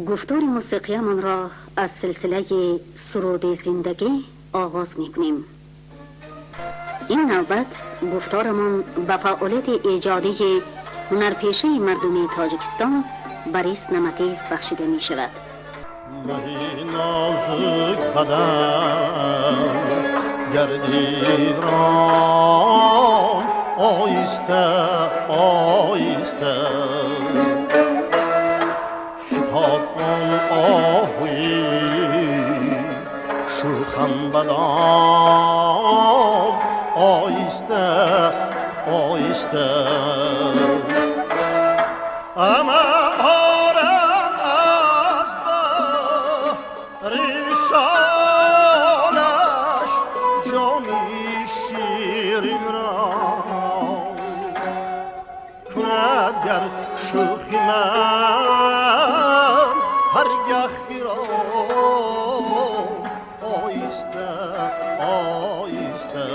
گفتار موسیقیمان را از سلسله سرود زندگی آغاز می‌کنیم. این نوبت گفتارمان به فعالیت ایجادی هنرپیشه مردمی تاجیکستان باریس نمتی بخشیده می شود. مهی نازک بدن گردید رام آیسته آیسته شتاب آن آهوی شوخم بدان آیسته آیسته اما آرم از بری سالش جامی شیرین را کند گر شوخی من هرگه خیرام آیسته آیسته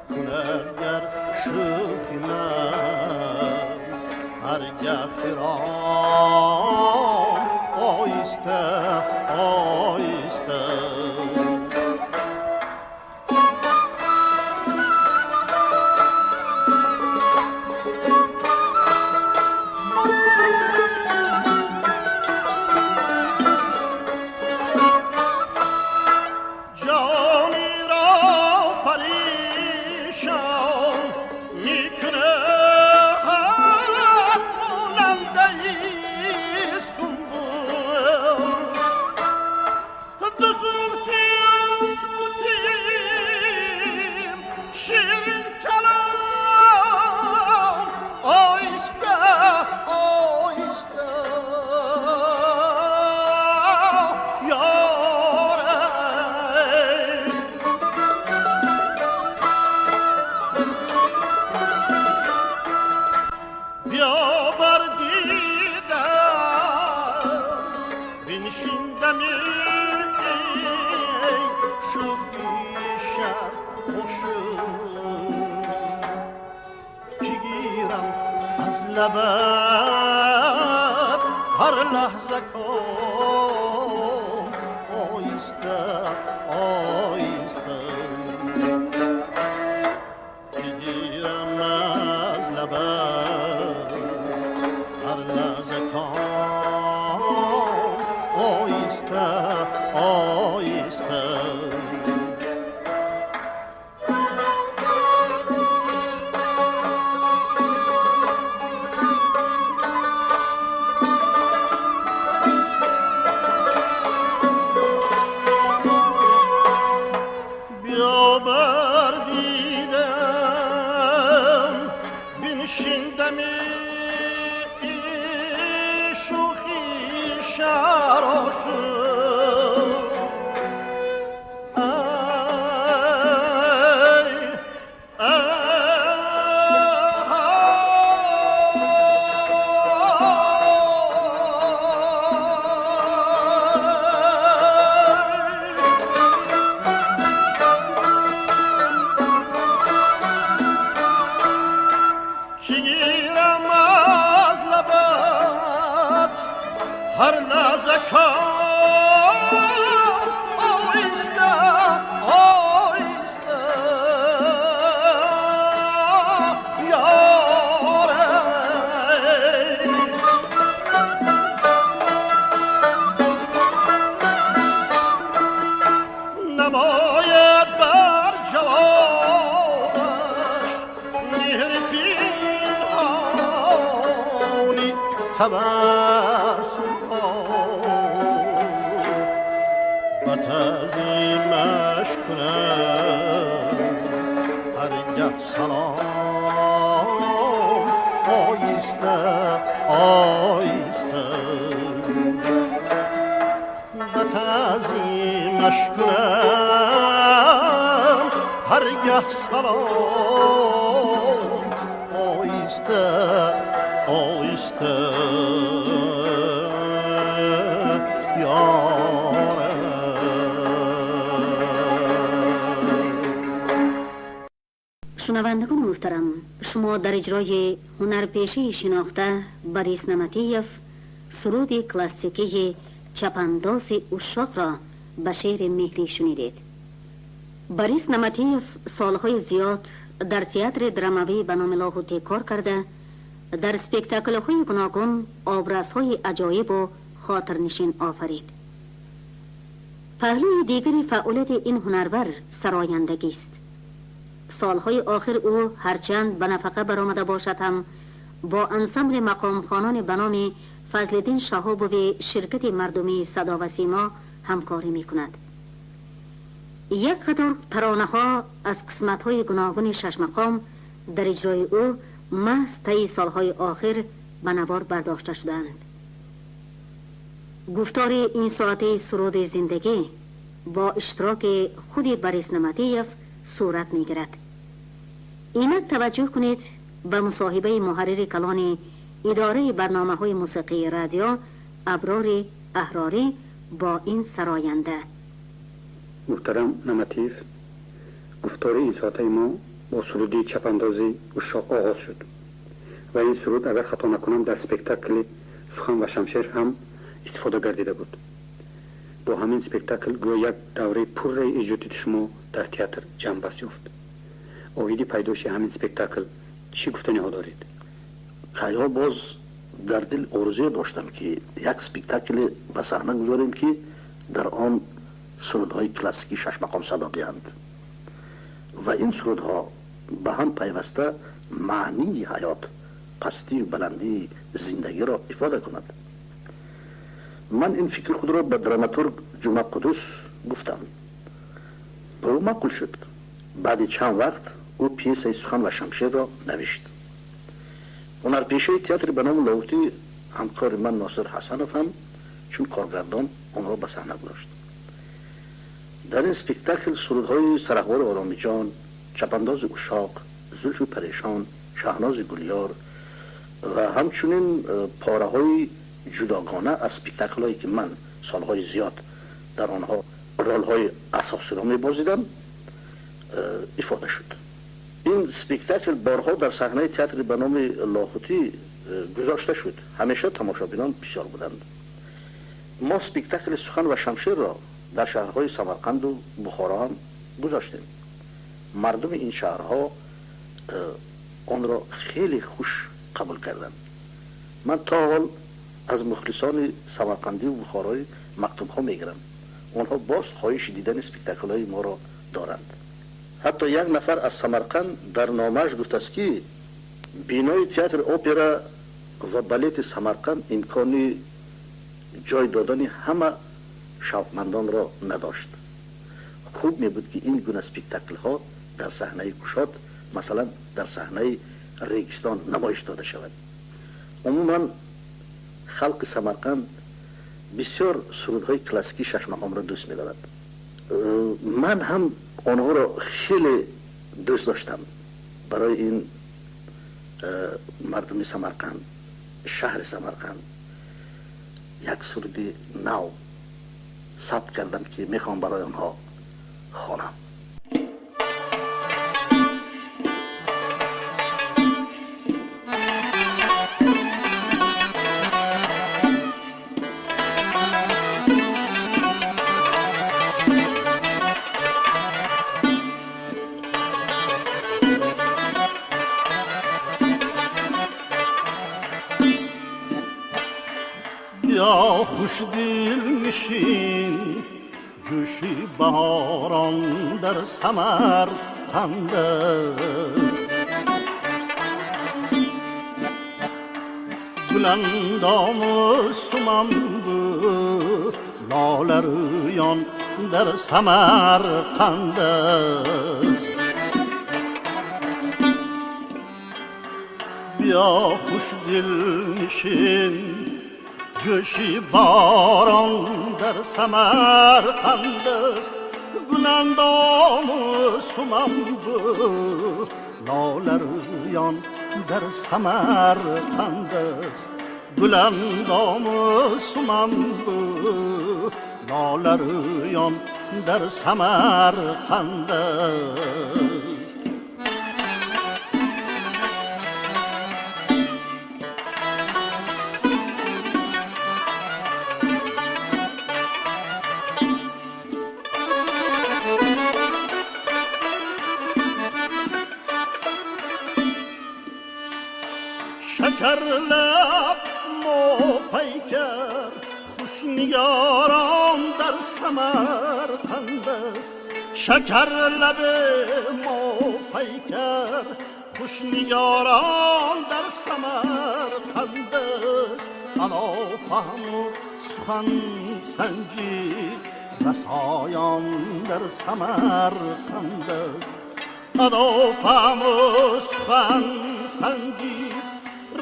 کند گر شوخی من هرگه خیرام آیسته آیسته شیرین کلام آیسته آیسته یاره بیا بر دیدم بنشیندمی شوخی شب لبت هر لحظه کن آیسته آیسته بگیرم از لبت هر لحظه کن آیسته آیسته هر لحظه کن آیسته آیسته یاره نماید بر جوابش مهر پنهانی تبسم تعظیمش کنم هرگه سلام آیسته آیسته به تعظیمش کنم هرگه سلام آیسته آیسته یاره شنوندگان محترم، شما در اجرای هنرپیشه شناخته باریس نمتیف سرود کلاسیکی چپانداز اشاق را به شعر مهری شنیدید. بوریس نمتیف سالهای زیاد در تئاتر درامایی به نام لاهوتی کار کرده، در اسپکتاکل های گوناگون آبرازهای عجایب و خاطرنشین آفرید. پهلوی دیگری فعالیت این هنرور سرایندگی است. سالهای آخر او هرچند به نفقه برآمده باشد هم با انسمبل مقام خوانان به نام فضل‌الدین شهابوی شرکت مردمی صدا و سیما همکاری می کند. یک قطار ترانه ها از قسمت های گوناگون شش مقام در اجرای او محض طی سالهای آخر به نوار برداشته شدند. گفتار این ساعته سرود زندگی با اشتراک خود بوریس نمتیف صورت می گیرد. اینک توجه کنید به مصاحبه محرر کلان اداره برنامه های موسیقی رادیو ابرار احراری با این سراینده. محترم نمتیف، گفتار این ساعته ما با سرودی چپاندازی اشاق آغاز شد و این سرود اگر خطا نکنم در سپکتاکل سخن و شمشیر هم استفاده گردیده بود. با همین سپکتاکل گویا یک دوره پر ایجادی شما در تئاتر جنبش یافت. اویدی پیدایش همین سپکتاکل چی گفتنی ها دارید؟ خیال باز در دل آرزوی داشتم که یک سپکتاکل به صحنه گذاریم که در آن سرودهای کلاسیکی شش مقام صدا دهند و این سرودها به هم پیوسته معنی حیات، پستی و بلندی زندگی را افاده کند. من این فکر خود را به دراماتورگ جمعه قدوس گفتم. به او معقول شد. بعد چند وقت او پیسه سخن و شمشیر را نوشت. هنرپیشه تئاتر به نام لاهوتی همکار من ناصر حسنوف هم چون کارگردان آن را به صحنه گذاشت. در این سپکتاکل سرودهای سرخوار آرامی جان، چپانداز اشاق، زلف پریشان، شهناز گلیار و همچنین پاره های جداگانه از سپکتاکل هایی که من سالهای زیاد در آنها رول های اساسی را می بازیدم افاده شد. این سپکتاکل بارها در صحنه تئاتر به نام لاهوتی گذاشته شد. همیشه تماشابینان بسیار بودند. ما سپکتاکل سخن و شمشیر را در شهرهای سمرقند و بخارا هم گذاشتیم. مردم این شهرها آن را خیلی خوش قبول کردند. من تا حال از مخلصان سمرقندی و بخارای مکتوب ها میگیرم. آنها باز خواهش دیدن سپکتاکل های ما را دارند. حتی یک نفر از سمرقند در نامش گفت است که بینای تئاتر اپرا و بالت سمرقند امکانی جای دادن همه شوقمندان را نداشت. خوب می بود که این گونه سپکتاکل ها در صحنه کشاد، مثلا در صحنه ریگستان نمایش داده شود. عموما خلق سمرقند بسیار سرودهای کلاسیکی شش مقام را دوست می دارد. من هم آنها را خیلی دوست داشتم. برای این مردم سمرقند، شهر سمرقند یک سرود نو ثبت کردم که میخوام برای آنها خوانم. یا خوش دل نشین جوشی بهاران در سمرقند است. گلندام و سمنبو لاله رویان در سمرقند است. بیا خوش دل نشین جوشی باران در سمرقند است. گلندام و سمنبو لاله رویان در سمرقند است. گلندام و سمنبو لاله رویان در سمرقند است. شکر لب ما پیکر خوشنیاران در سمرقند است. شکر لب ما پیکر خوشنیاران در سمرقند است. انا فهم و سخن سنجی رسایان در سمرقند است. انا فهم و سخن سنجی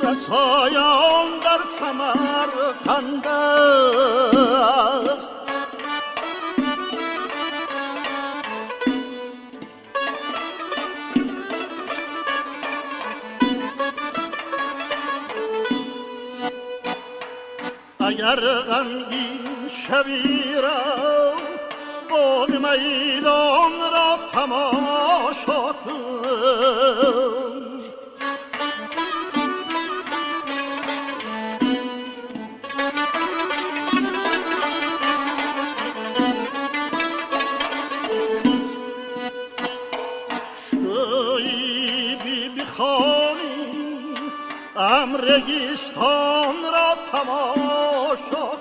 رسایان در سمرقند است. اگر غمگین شبی را باغ میدان را تماشا کن، شوی بی بی خانی امرگیستان را تماشا کن.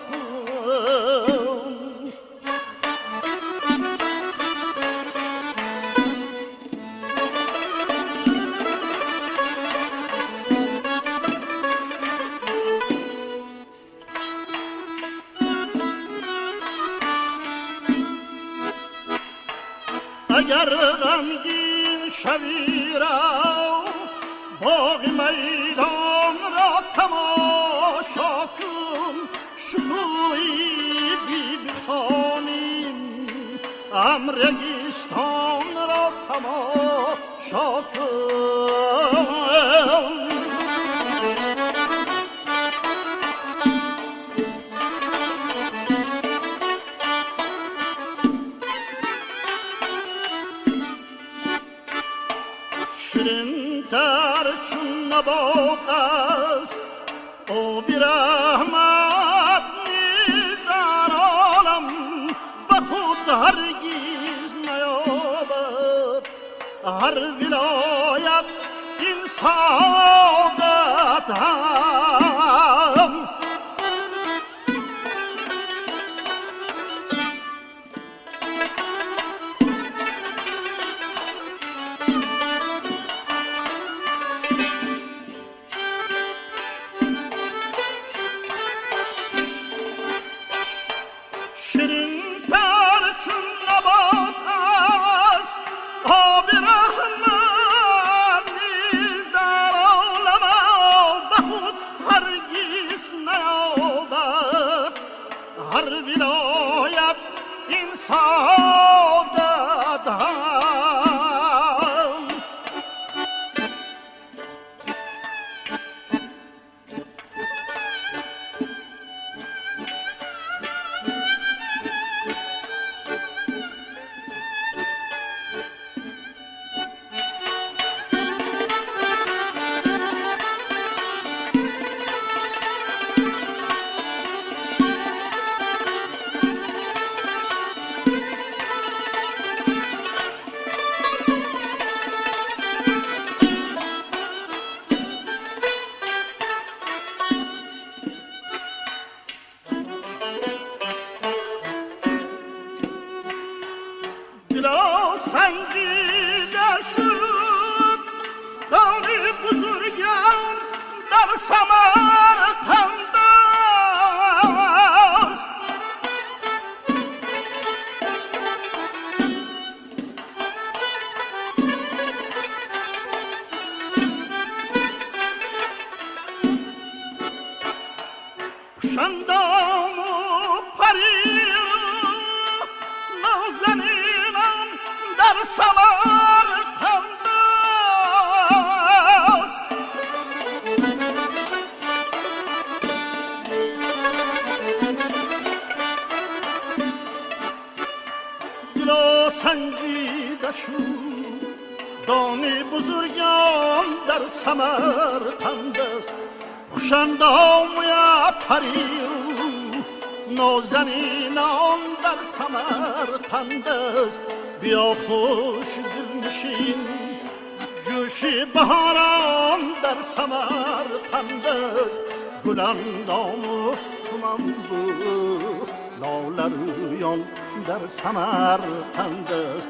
اگر غمگین شبی را باغ میدان را تماشا کن، شکوهی بی بی خانیم امرگیستان را تماشا کن. شیرین تر چون نبات است آبی رحمت نیز در عالم به خود هرگیز نیابد. هر ولایت این سعادت هم شیرین تر چون نبات است آبی رحمت نیز در عالم به خود هرگیز نیابد. هر ولایت این سعادت هم دلا سنجیده شد دان بزرگان در سمرقند است. شندام و پریر نازنینان در سمرقند است. دلا سنجیده شد دان بزرگان در سمرقند است. خوشندام و پریر نازنینان در سمرقند است. بیا خوش دل نشین جوشی بهاران در سمرقند است، گلندام و سمن بود لاله رویان در سمرقند است،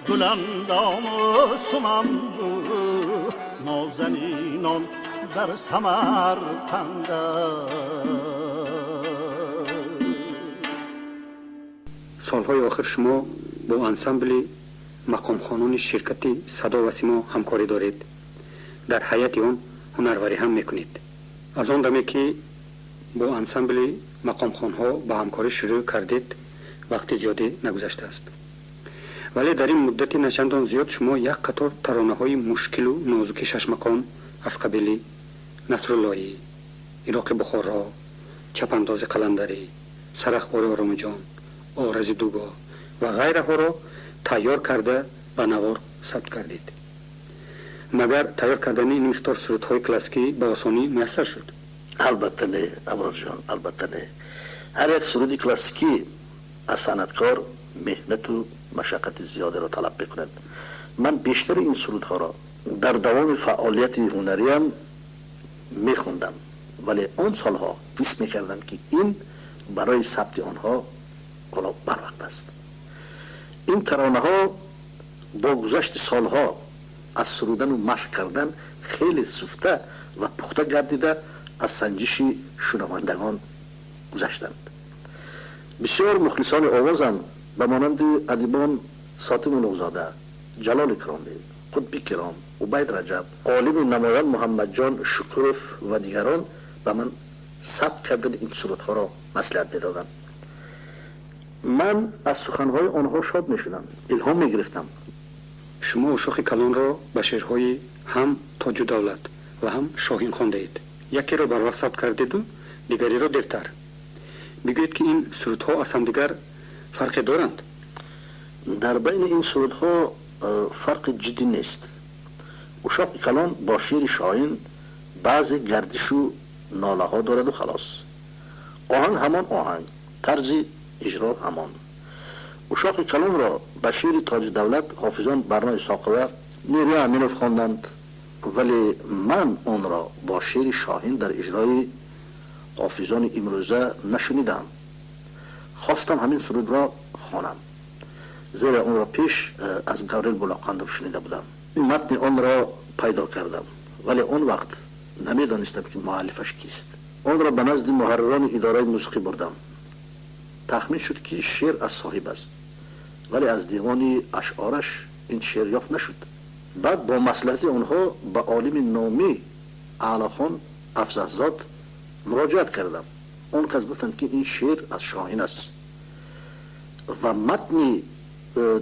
گلندام و سمن بود نازنینان در سمرقند است. سالهای آخر شما با انسامبل مقام خانان شرکت صدا و سیما همکاری دارید. در حیات آن هنروری هم میکنید. از آن دمی که با انسامبل مقام خانها با همکاری شروع کردید وقتی زیادی نگذشته است. ولی در این مدت نچندان زیاد شما یک قطار ترانه های مشکل و نازک شش مقام از قبیل نصراللهی، عراق بخارا، چپانداز قلندری، سرخبار آرامجان، آرز دوگا و غیره ها را تیار کرده به نوار ثبت کردید. مگر تیار کردن این مقدار سرودهای کلاسیکی به آسانی میسر شد؟ البته نه ابرار جان، البته نه. هر یک سرودی کلاسیکی از صنعتکار مهنت و مشقت زیاده را طلب میکند. من بیشتر این سرودها را در دوام فعالیت هنریم میخوندم، ولی آن سالها حس میکردم که این برای ثبت آنها حالا بر وقت است. این ترانه ها با گذشت سالها از سرودن و مشق کردن خیلی سفته و پخته گردیده از سنجش شنوندگان گذشتند. بسیار مخلصان آوازم به مانند ادیبان ساتم نوزاده، جلال کرامی، قطبی کرام، عبید رجب، عالم نمایان محمد جان شکروف و دیگران به من ثبت کردن این سرودها را مصلحت میدادند. من از سخنهای آنها شاد میشدم، الهام میگرفتم. شما اشاق کلان را به شعرهای هم تاج دولت و هم شاهین خوانده اید. یکی را بر وقت ثبت کردید و دیگری را دیرتر. بگویید که این سرودها از همدیگر فرق دارند؟ در بین این سرودها فرق جدی نیست. اشاق کلان با شعر شاهین بعض گردش و ناله ها دارد و خلاص. آهنگ همان آهنگ، طرز اجرا همان. اشاق کلان را به شعر تاج دولت حافظان برنای ساقوه نیروی امینوف خواندند، ولی من آن را با شعر شاهین در اجرای حافظان امروزه نشنیدم. خواستم همین سرود را خوانم، زیرا اون را پیش از گوریل بلاقندم شنیده بودم. متن آن را پیدا کردم، ولی آن وقت نمیدانستم که مؤلفش کیست. آن را به نزد محرران اداره موسیقی بردم. تخمین شد که شعر از صاحب است، ولی از دیوان اشعارش این شعر یافت نشد. بعد با مصلحت آنها به عالم نامی اعلی خان افزهزاد مراجعت کردم. اون کس گفتند که این شعر از شاهین است و متن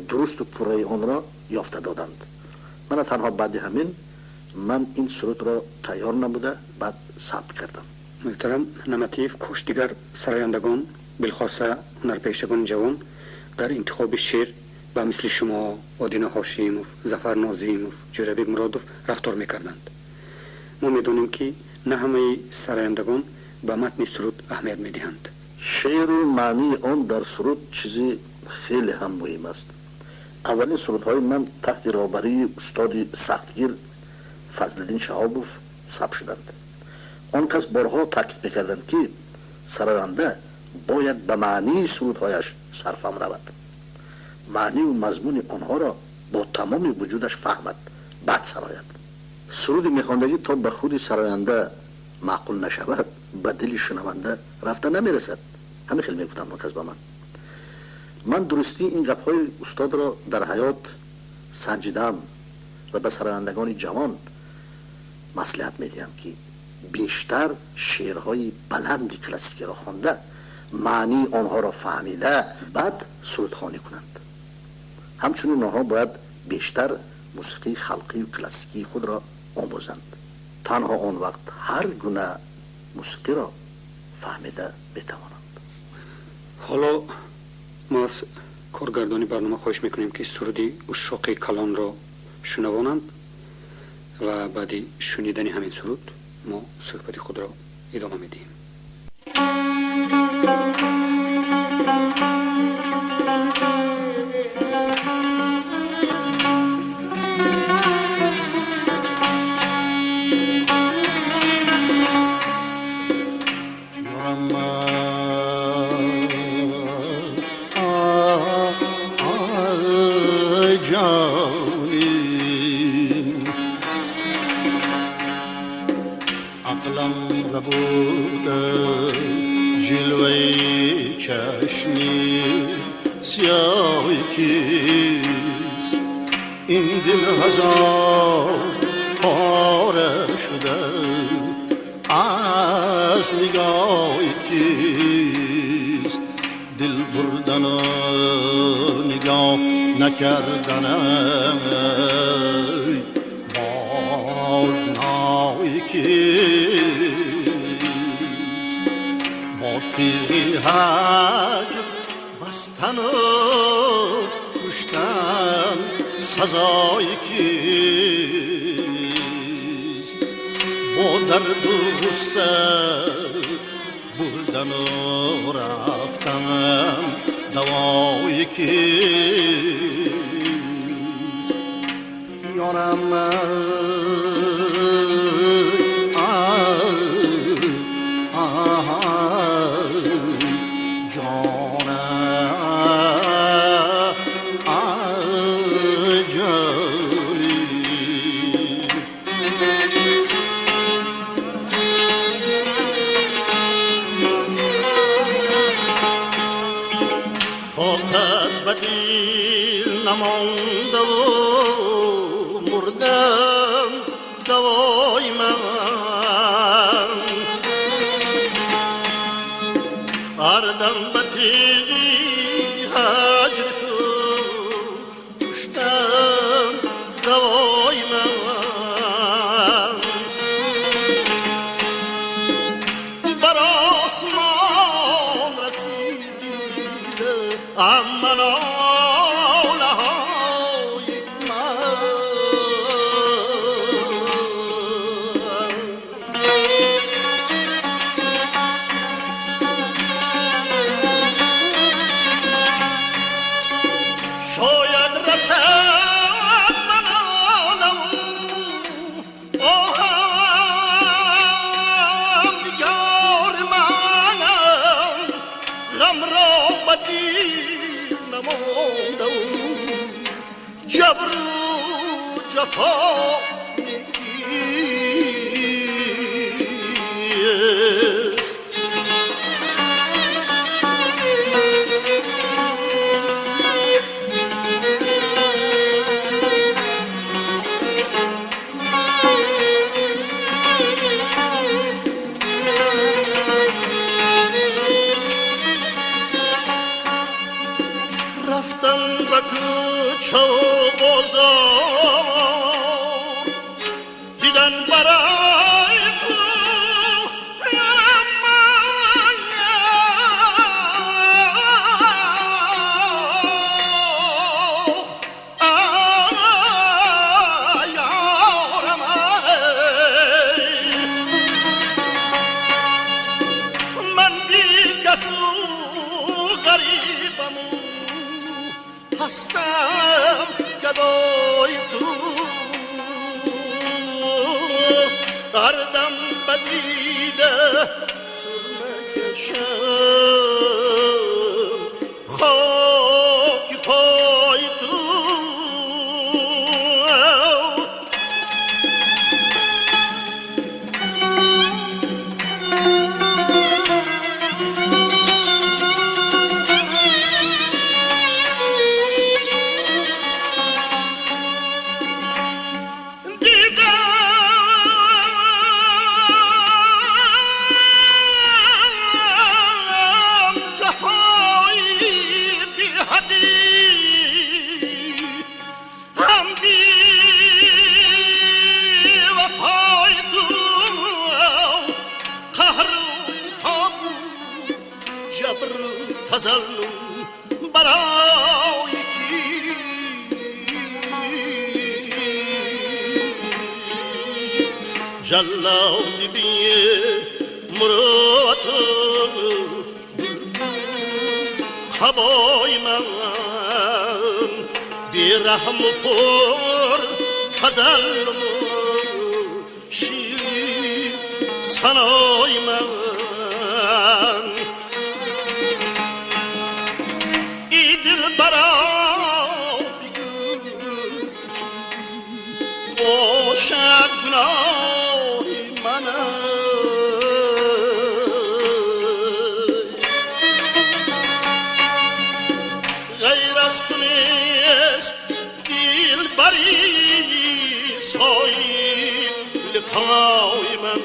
درست و پوره آن را یافته دادند. من تنها بعد همین من این سرود را تیار نبوده بعد ثبت کردم. محترم نمتیف کاش دیگر سرایندگان بالخاصه هنرپیشگان جوان در انتخاب شعر و مثل شما آدین هاشیموف، ظفر نازیموف، جوربک مرادوف رفتار میکردند. ما میدونیم که نه همه سرایندگان به متن سرود اهمیت میدهند. شعر و معنی آن در سرود چیزی خیلی هم مهم است. اولین سرودهای من تحت رهبری استاد سختگیر فضلالدین شهابوف ثبت شدند. آن کس بارها تاکید میکردند که سراینده باید به معنی سرودهایش سرفهم رود، معنی و مضمون آنها را با تمام وجودش فهمد بعد سراید. سرود میخواندگی تا به خود سراینده معقول نشود به دل شنونده رفته نمیرسد. همین خیلی میگفتم آن کس به من درستی این گپ‌های استاد را در حیات سنجیدم و به سرایندگان جوان مصلحت میدیم که بیشتر شعرهای بلند کلاسیکی را خوانده، معنی آنها را فهمیده بعد سرودخوانی کنند. همچنین آنها باید بیشتر موسیقی خلقی و کلاسیکی خود را آموزند. تنها آن وقت هر گونه موسیقی را فهمیده میتوانند. حالا ما از کارگردانی برنامه خواهش میکنیم که سرودی اشاق کلان را شنوانند و بعد شنیدن همین سرود ما صحبت خود را ادامه میدیم. جانیم عقلم ربوده جلوه چشمی سیاهی کیست این دل هزار پاره شده از نگاهی کیست دل بردن و نگاه نکردن بازنایی کیست با تیغی هجر بستن و کشتن سزایی کیست با درد و غصه بردن و رفتن دوایی کیست یارم نمانده و مردم دوای من اردم به تیغی هجر تو کشتم دوای من بر آسمان رسیده اما جبر و جفا یکیست رفتم به کوچه و بازار دیدن برای تو یارم من دیگه سو غریبم هستم گدای تو اردم بدیده سرمه کشم خاک پای تو تظلم برای کی جلادی بیه مرات خبای من بی رحم و پر تظلم شیر سنای من پای من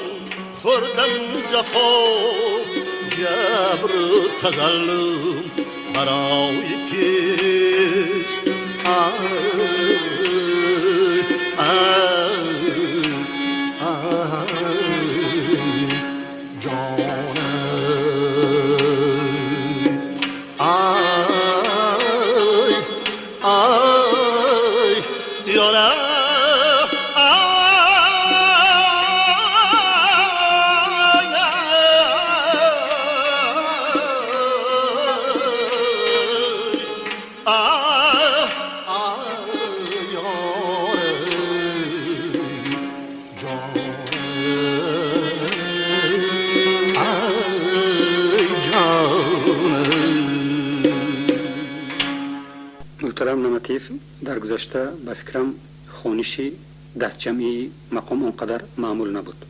خوردم جفا جبر تظلم برای کیست محترم نمتیف، در گذشته به فکرم خوانش دست جمعی مقام آنقدر معمول نبود.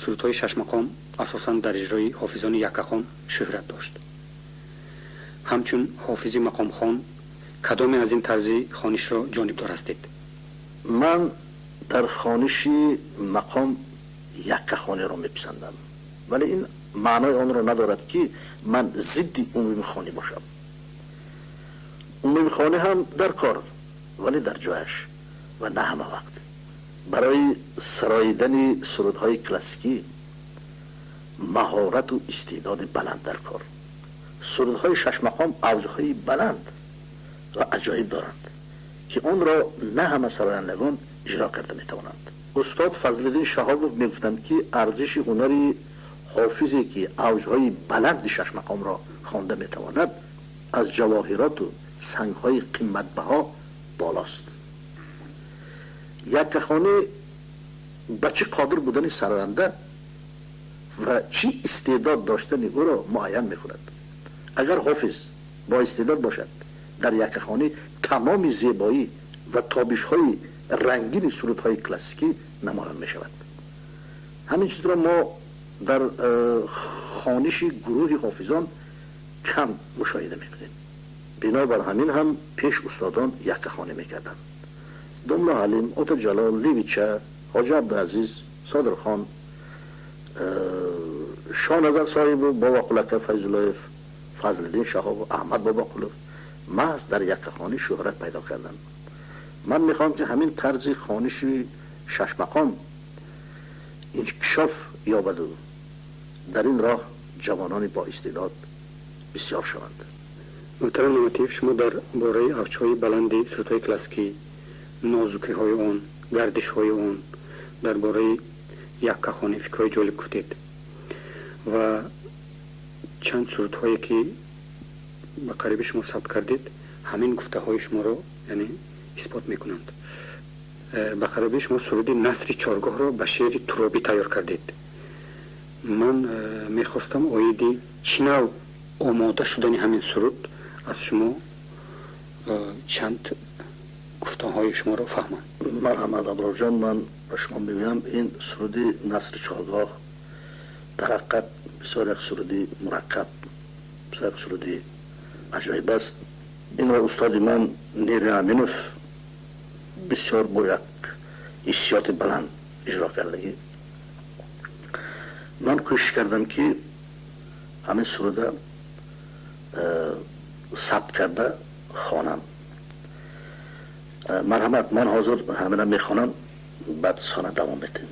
سرودهای شش مقام اساساً در اجرای حافظان یکخان شهرت داشت. همچون حافظ مقام خان کدام از این طرز خوانش را جانبدار هستید؟ من در خوانش مقام یکخانی را میپسندم، ولی این معنای آن را ندارد که من ضد عمومی خوانی باشم. عمومی خوانی هم در کار، ولی در جایش و نه همه وقت. برای سراییدن سرودهای کلاسیکی مهارت و استعداد بلند در کار. سرودهای شش مقام اوجهای بلند و عجایب دارند که آن را نه همه سرایندگان اجرا کرده میتوانند. استاد فضلالدین شهابوف میگفتند که ارزش هنری حافظی که اوجهای بلند شش مقام را خوانده میتواند از جواهرات و سنگهای قیمت بها بالاست. یکخانی به چه قادر بودن سراینده و چی استعداد داشتن او را معین میکند. اگر حافظ با استعداد باشد در یکخانی تمام زیبایی و تابش‌های رنگین سرودهای کلاسیکی نمایان میشود. همین چیز را ما در خوانش گروه حافظان کم مشاهده میکنیم. بنابر همین هم پیش استادان یکخانی میکردند. دملا حلیم، اوتا جلال، لیویچه، حاجی عبدالعزیز، صادر خان، شاه نظر صاحب و بابا قلکه فیض‌الله، فضلالدین شهاب و احمد بابا قلو محض در یکخانی شهرت پیدا کردند. من میخوام که همین طرز خوانش شش مقام انکشاف یابد و در این راه جوانان با استعداد بسیار شوند. محترم نمتیف، شما در باره اوجهای بلند سرودهای کلاسیکی، نازکی های آن، گردش های آن، در باره یکخانی فکرهای جالب گفتید و چند سرودهایی که به قریب شما ثبت کردید همین گفته های شما را یعنی اثبات میکنند. به قریب شما سرود نصر چارگاه را به شعر ترابی تیار کردید. من میخواستم آیدی چنو آماده شدن همین سرود از شما چند گفته های شما را فهمم. مرحمت ابرار جان، من به شما میگویم این سرود نصر چارگاه در حقیقت بسیار یک سرودی مرکب، بسیار یک سرودی عجایب است. این را استاد من نیروی امینوف بسیار با یک حسیات بلند اجرا کردگی. من کوشش کردم که همین سروده ثبت کرده خوانم. مرحمت، من حاضر همین را میخوانم، بعد سانه دوام بدیم.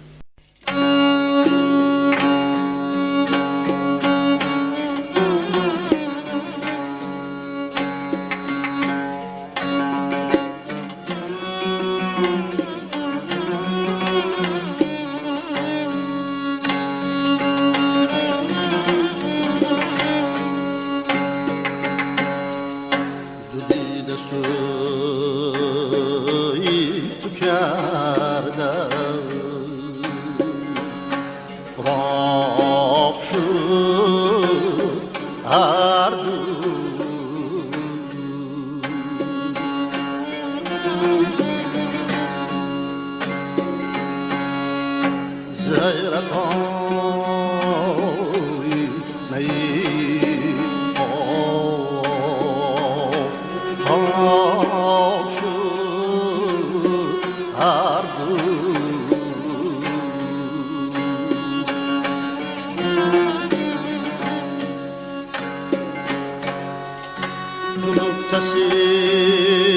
تسیر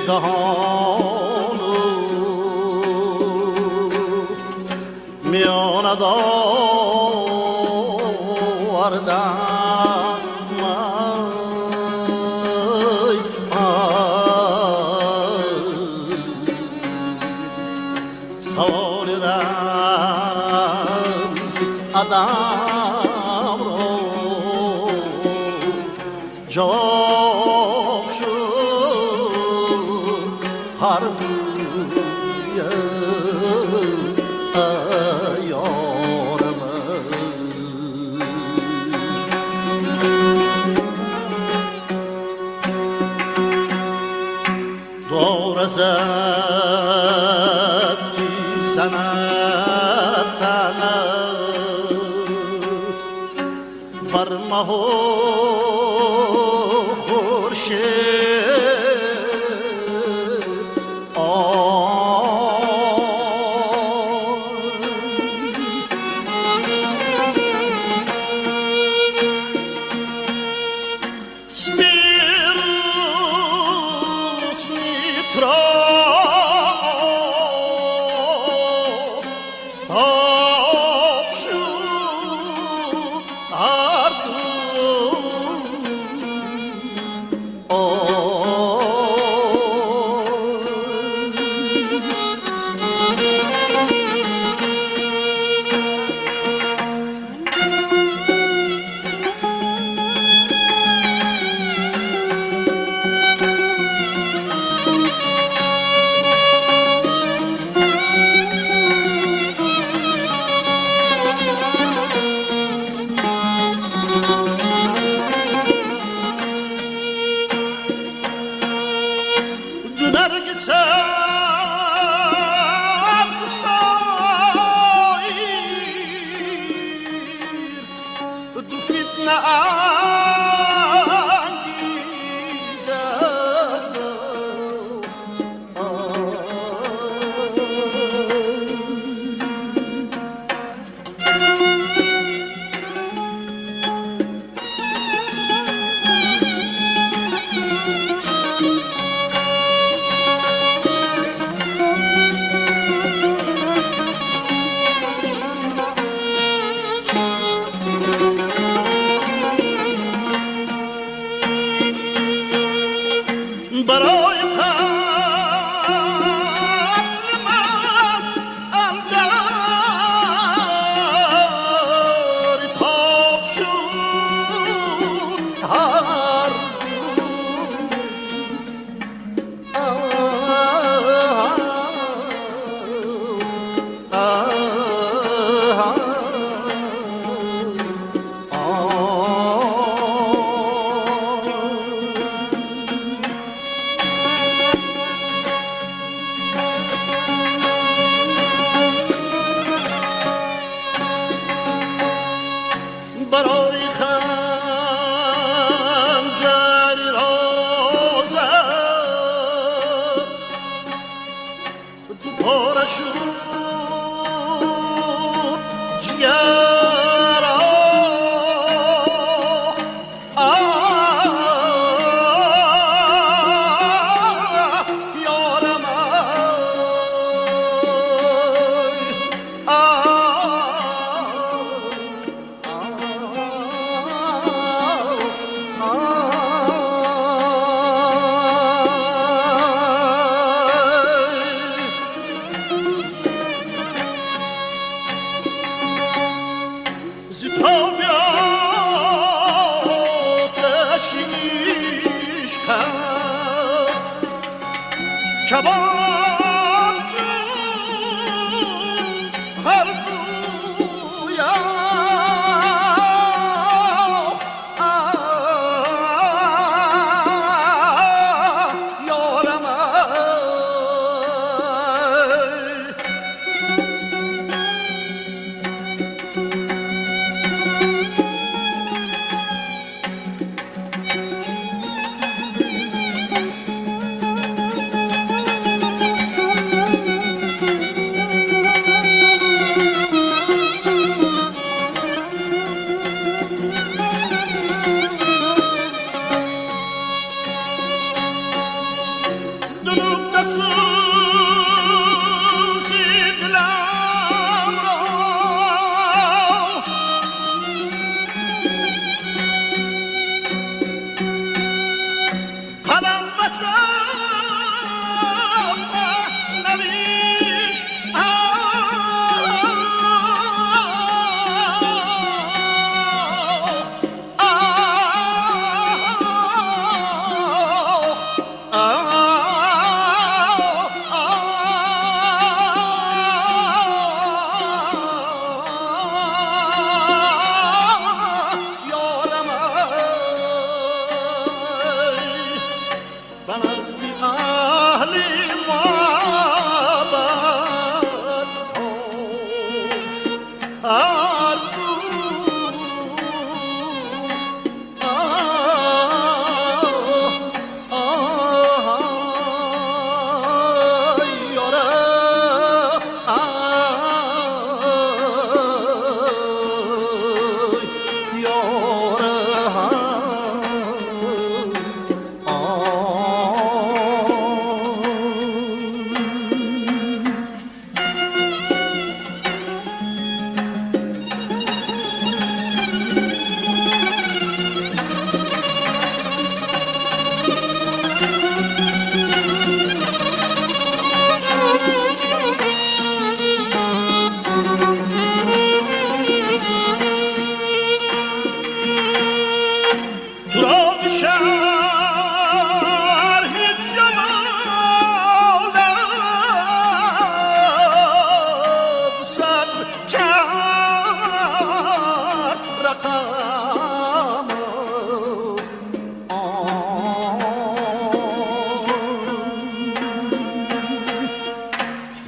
دهانو میان داردم سوال رمز آدم رو جواب شد هر بویه یار من دور ازت میزند تنم بر مه و برای خنجری را زد دو پاره شد جگر یارم کباب شد هر بویا یارم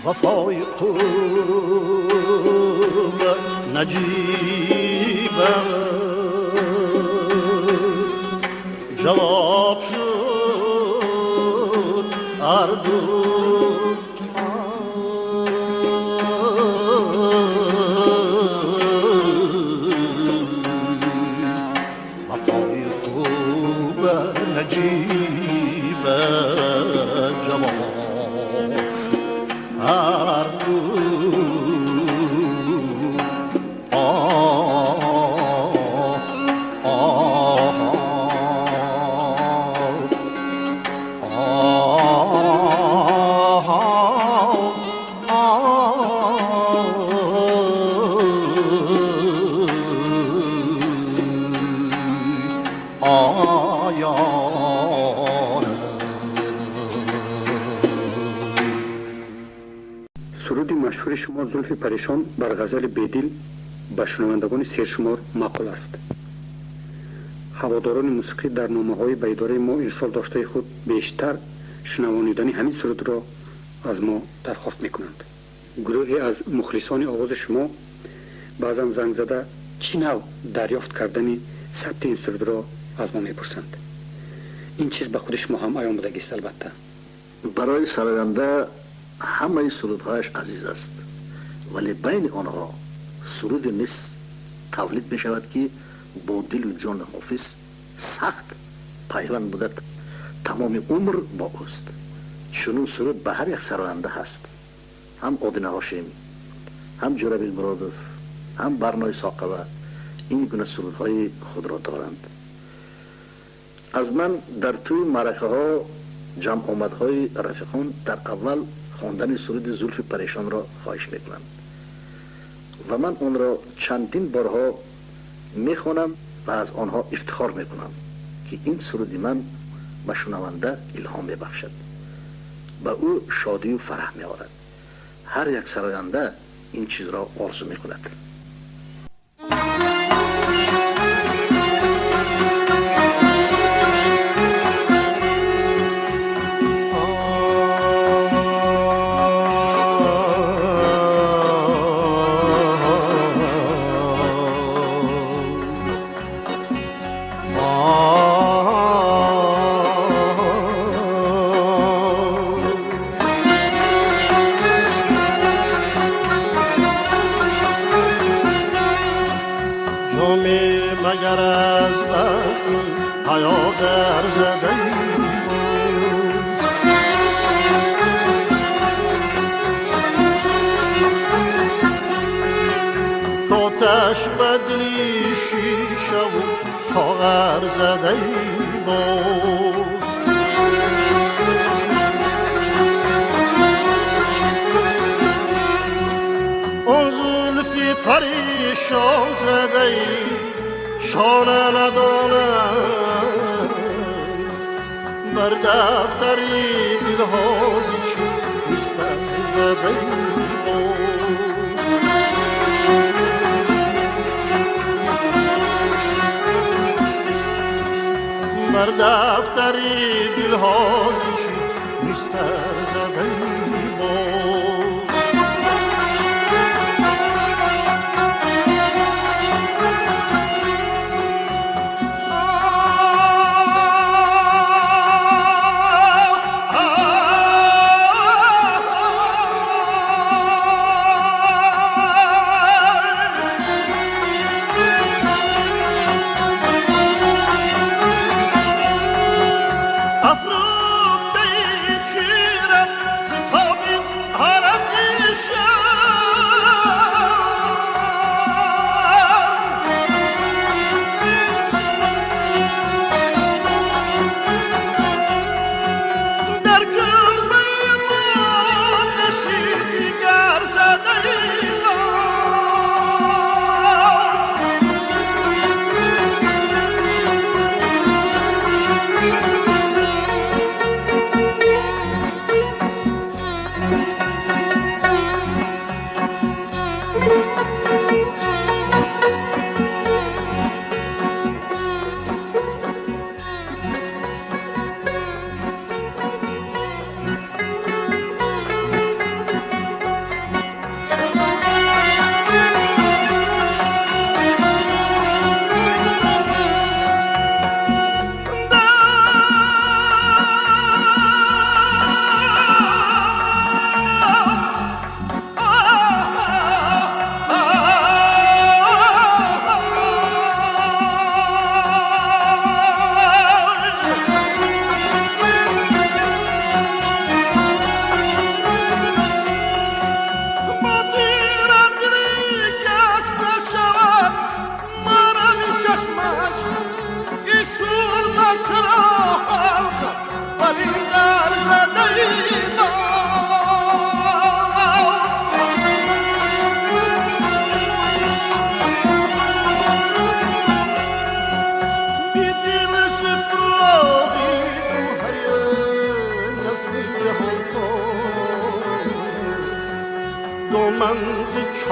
وفای خوب نجیبم جواب شد اردو وفای خوب نجیبم جواب سرود مشهور شما زلف پریشان بر غزل بیدل به شنوندگان سرشمار معقول است. هواداران موسیقی در نامه‌های بیداری ما ارسال داشته خود بیشتر شنوانیدن همین سرود را از ما درخواست می‌کنند. گروهی از مخلصان آواز شما بعضا زنگ زده چی نوع دریافت کردن ثبت این سرود را از ما می‌پرسند. این چیز به خود شما هم عیان بودگی است. البته برای سراینده همه سرودهایش عزیز است، ولی بین آنها سرود نیست تولید می شود که با دل و جان حافظ سخت پیوند بوده تمام عمر با اوست. چنون سرود به هر یک سراینده هست، هم آدینه هاشمی، هم جرابی مرادف، هم برنای ساقبه این گونه سرودهای خود را دارند. از من در توی معرکه ها جمع آمدهای رفیقان در اول خواندن سرود زلف پریشان را خواهش میکنم و من آن را چندین بارها میخوانم و از آنها افتخار میکنم که این سرود من به شنونده الهام میبخشد، به او شادی و فرح میآورد. هر یک سراینده این چیز را آرزو میکند. مگر از بزم حیا در زده کاتش بدلی شیشه و ساغر زده باز آن زلفی پریشان زده شانه ندانم بر دفتری دلهازی چون مستر زده بر دفتری دلهازی چون مستر زده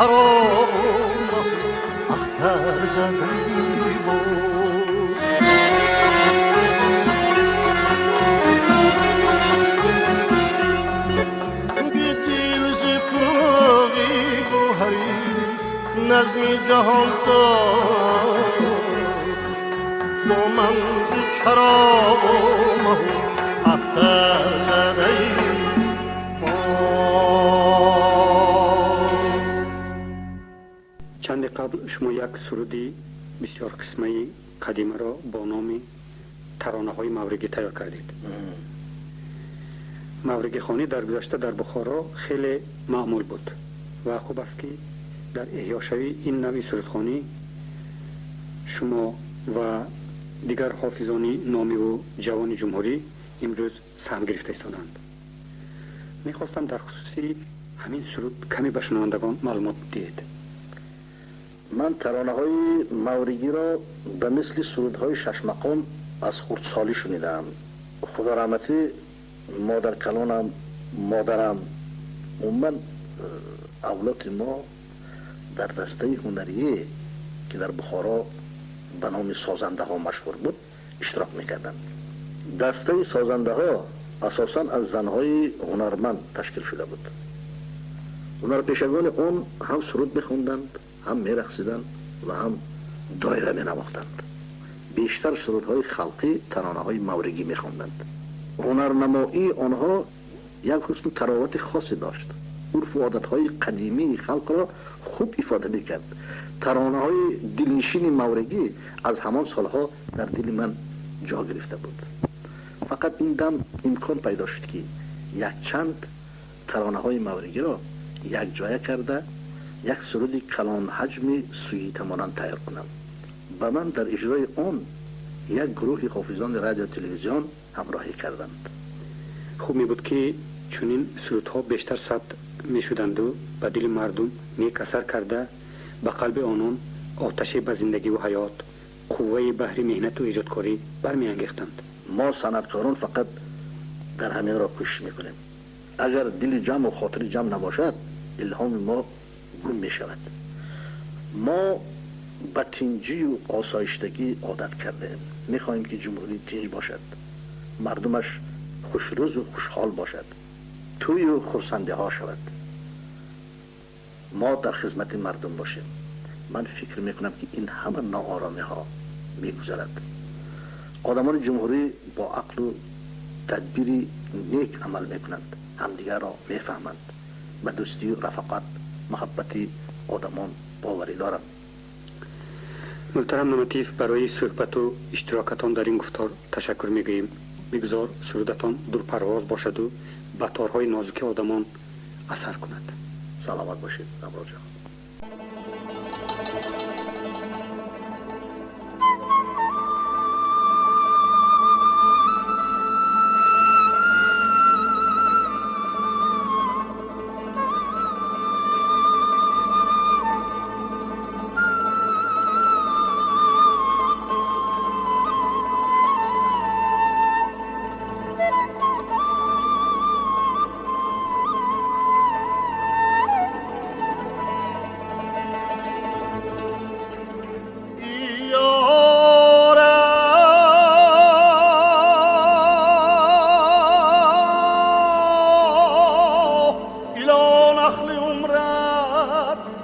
خراب اختر زدی بود بی دل زفراغی گوهری نظمی جهان دار با منز چراب اختر زدی چند قبل شما یک سرودی بسیار قسمه قدیمه را با نام ترانه های مورگی تیار کردید. مورگی خانی در گذشته در بخارا خیلی معمول بود و خوب است که در احیا شوی این نوع سرودخوانی شما و دیگر حافظان نامی و جوان جمهوری امروز سهم گرفته ایستادند. میخواستم در خصوصی همین سرود کمی به شنوندگان معلومات دهید. من ترانه های مورگی را به مثل سرودهای شش مقام از خردسالی شنیدم. خدا رحمتی مادر کلانم، مادرم، عموما اولاد ما در دسته هنریه که در بخارا به نام سازنده ها مشهور بود اشتراک میکردند. دسته سازنده ها اساساً از زنهای هنرمند تشکیل شده بود. هنرپیشگان اون هم سرود میخوندند، هم میرقصیدند و هم دایره مینواختند. بیشتر سرودهای خلقی ترانه های مورگی میخوندند. هنرنمایی آنها یک حسن تراوت خاصی داشت. عرف و عادتهای قدیمی خلق را خوب افاده میکرد. ترانه های دلنشین مورگی از همان سالها در دل من جا گرفته بود. فقط این دم امکان پیدا شد که یک چند ترانه های مورگی را یک جایه کرده یک سرود کلان حجم سویت مانند تیار کنم. به من در اجرای آن یک گروه حافظان رادیو تلویزیون همراهی کردند. خوب می بود که چنین سرودها بیشتر ثبت می شدند و به دل مردم نیک اثر کرده به قلب آنان آتش به زندگی و حیات، قوه بحری مهنت و ایجادکاری برمی انگیختند. ما صنعتکاران فقط در همین را کوشش میکنیم. اگر دل جمع و خاطر جمع نباشد الهام ما گم می شود. ما به تنجی و آسایشتگی عادت کردیم. میخواهیم که جمهوری تنج باشد، مردمش خوشروز و خوشحال باشد، توی و خرسنده ها شود، ما در خدمت مردم باشیم. من فکر میکنم که این همه ناآرامی ها میگذرد. آدمان جمهوری با عقل و تدبیری نیک عمل میکنند، همدیگر را میفهمند، به دوستی و رفاقت محبتی آدمان باوری دارند. محترم نمتیف، برای صحبت و اشتراکتان در این گفتار تشکر میگوییم. بگذار سرودتان دور پرواز باشد و به تارهای نازک آدمان اثر کند. سلامت باشید امرو جان.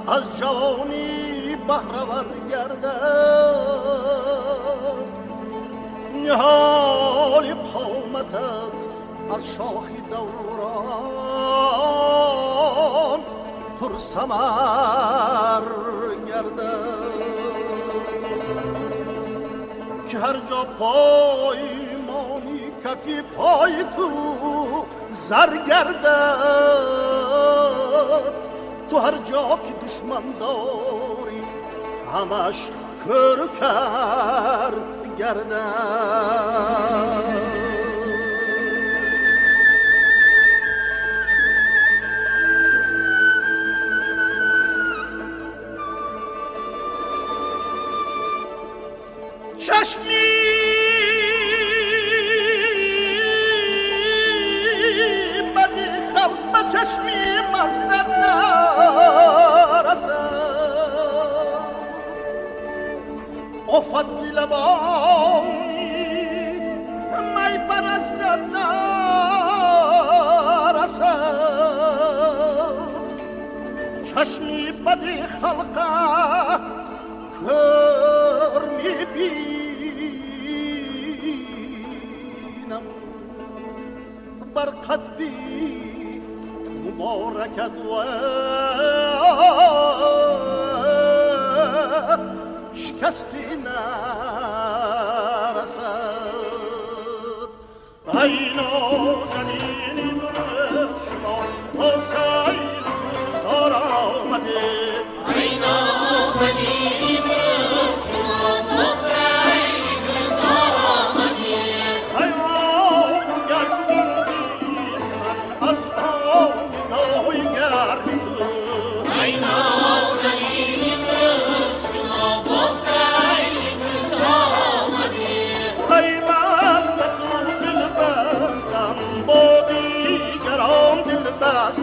از جوانی بهره‌ور گردد، نهال قامتت از شاخی دوران پر ثمر گردد، که هر جا پای مانی کفی پای تو زر گردد، تو هر جا که دشمن داری همش کر کر گردد. چشمی بدی خلق به چشمی مستت نرسد، زلفت زلبانی می پرستد نرسد چشمی بدی خلقه کر میبینم بر قدی مبارکت و شکستی نرسد ای نازنینی برد شما با سید روزار آمده ای نازنینی برد شما با سید روزار آمده ای آن گشتندی من از آن نگاهی گردی ای نازنینی برد شما با سید روزار آمده ای من تو دل بستم با دیگران دل بست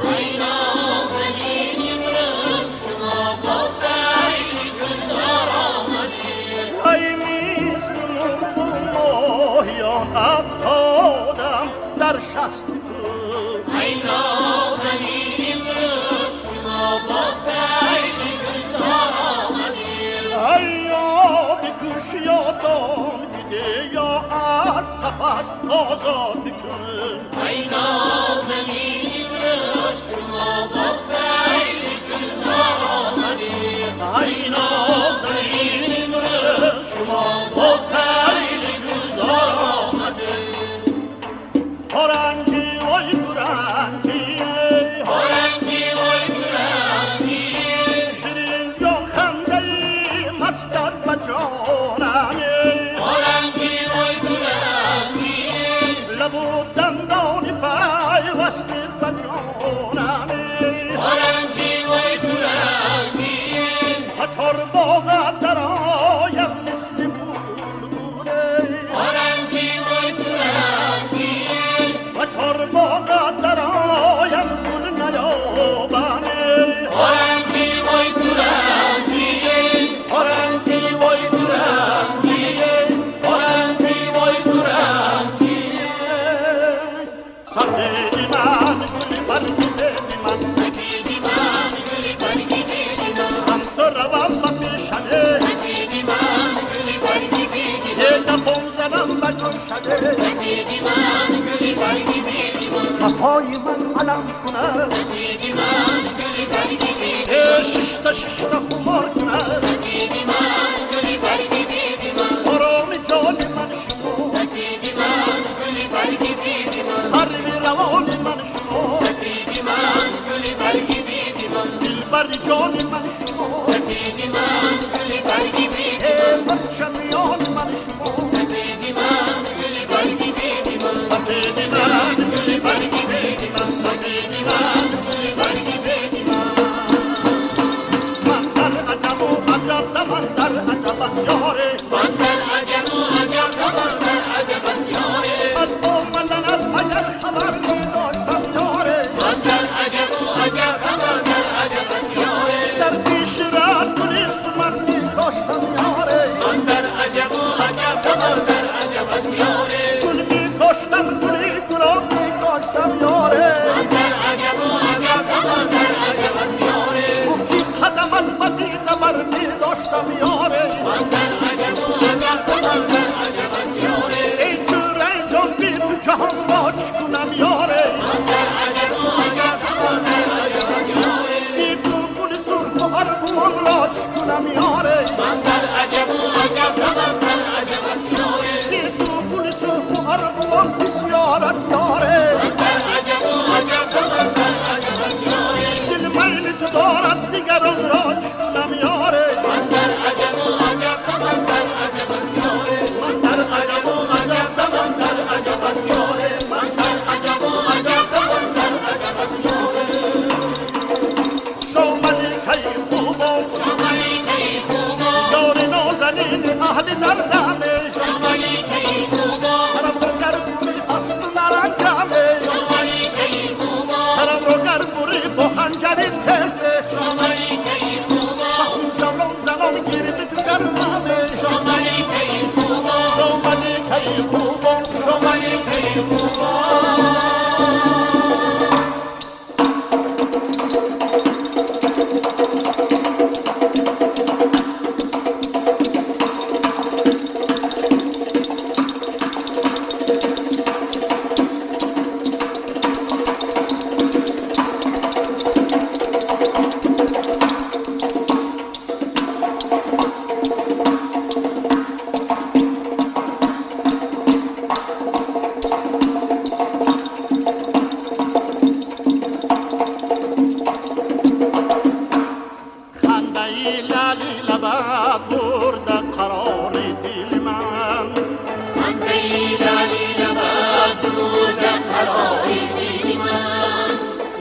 ای نازنینی برد شما با سید روزار آمده ای مثل مرغ و ماهیان افتادم در شست ای نازنینی برد شما با سید روزار آمده ای یا به گوش یادان بده یا از قفس آزاد بکن ای نازنینی برد شما با سید روزار آمده ای نازنینی برد شما با سید گلزار آمده هرنگی وای گرنگی هرنگی وای گرنگی شیرین جان خنده مستت و جانمه هرنگی وای گرنگی لب و دندان پیوسته و جانمه هرنگی وای گرنگی و چرباغت در آیم مثل بلبله هرنگی وای گرنگی و چرباغت در آیم گل نیابنه هرنگی وای گرنگی هرنگی وای گرنگی هرنگی وای گرنگی سفیدی من گلی برگی دیدی من سفیدی من گلی برگی دیدی من هم تو روم و پیشنه سفیدی من گلی برگی دیدی من یه دفعه زنم و گلشنه سفیدی من گلی برگی دیدی من پای من علم کنه سفیدی من گلی برگی دیدی ششتا خمار کنه سفیدی من گلی برگی دیدی من آرام جان من شما سفیدی من گلی برگی دیدی من سر روان من شما سفیدی من گلی برگی دیدی من دلبر جان من شما سفیدی من گلی برگی دیدی من پرچمیان من شما سفیدی من گلی برگی دیدی من سفیدی من گلی برگی دیدی من سفیدی من گلی برگی دیدی من من در عجب و عجب نه من در عجب از یاره من در عجب و عجب نه من در عجب از یاره از آمدنت اگر خبر می داشتم یاره من در عجب و عجب نه من در عجب از یاره در پیش رفت گلی سمر می داشتم یاره من در عجب و عجب نه من در عجب از یاره گل می کاشتم گلی گلاب می کاشتم یاره من در عجب و عجب نه من در عجب از یاره خوکی قدمت بدیده بر می داشتم یاره من در عجب و عجب نه من در عجب از یاره ای جور ای جان بی تو جهان را چ کنم یاره من در عجب و عجب نه من در عجب از یاره بی تو گل سرخ و ارغوان را چ کنم یاره من در عجب و عجب نه من در عجب از یاره بی تو گل سرخ و ارغوان بسیار است یاره من در عجب و عجب نه من در عجب از یاره دل میل تو دارد دیگران را چ کنم یاره من در عجب و عجب نه من در عجب از یاره من در عجب و عجب نه من در عجب از یاره من در عجب و عجب نه من در عجب از یاره شاملی کی خوبان شمالی کی خوبا یار نازنین اهل دردمه شمالی کی خوبا سرم رو گر بوری اسب نرنگمه شمالی کی خوبا سرم رو گر بوری با خنجری تزه شمالی کی خوبا خون جولان زنان گیری تو گرممه خوبان شما ای خوبان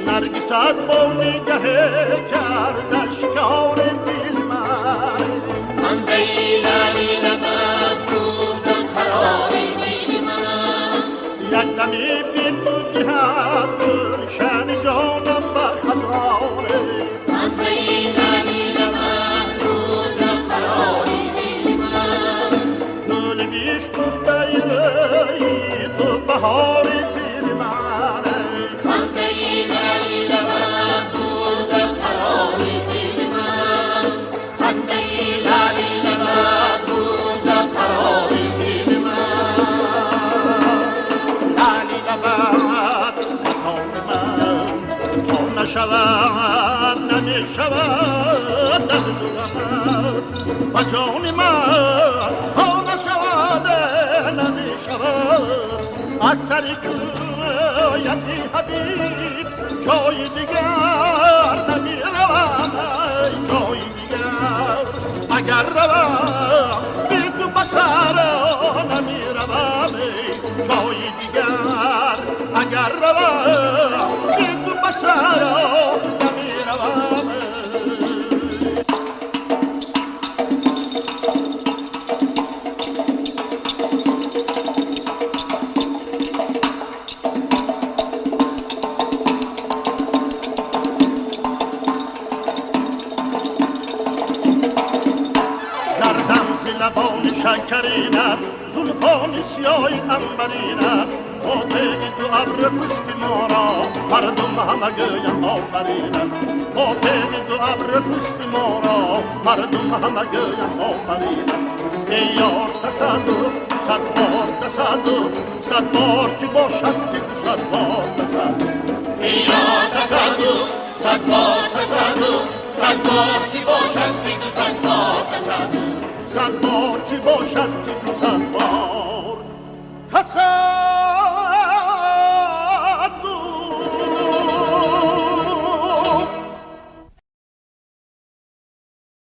نرگسات با نگه کردش کار دل من خنده لالی لبت بود قرار دل من یک دمی بین دهد گلشن جانم به خزانه خنده لالی لبت بود قرار دل من گل بیش گفته ای تو بهار دل من خنده لالی لبت بود قرار دل من خنده لالی لبت بود قرار دل من لالی لبت کام من تا نشود نمی شود در دلم و جان من تا نشود نمی شود از سر کویتی حبیب جای دیگر نمی روم جای دیگر اگر روم بی تو بسر نمی روم جای دیگر اگر روم بی تو بسر نمی روم لبان شکرینم زلفان سیاه انبرینم آتش دو ابر پشت ما را مردم همه گویم آفرینم آتش دو ابر پشت ما را مردم همه گویم آفرینم ای یار تصدق صد بار تصدق صد بار چی باشد که تو صد بار تصدق ای یار تصدق صد بار تصدق صد بار چی باشد که تو صد بار تصدق صد بار چی باشد که صد بار تصدق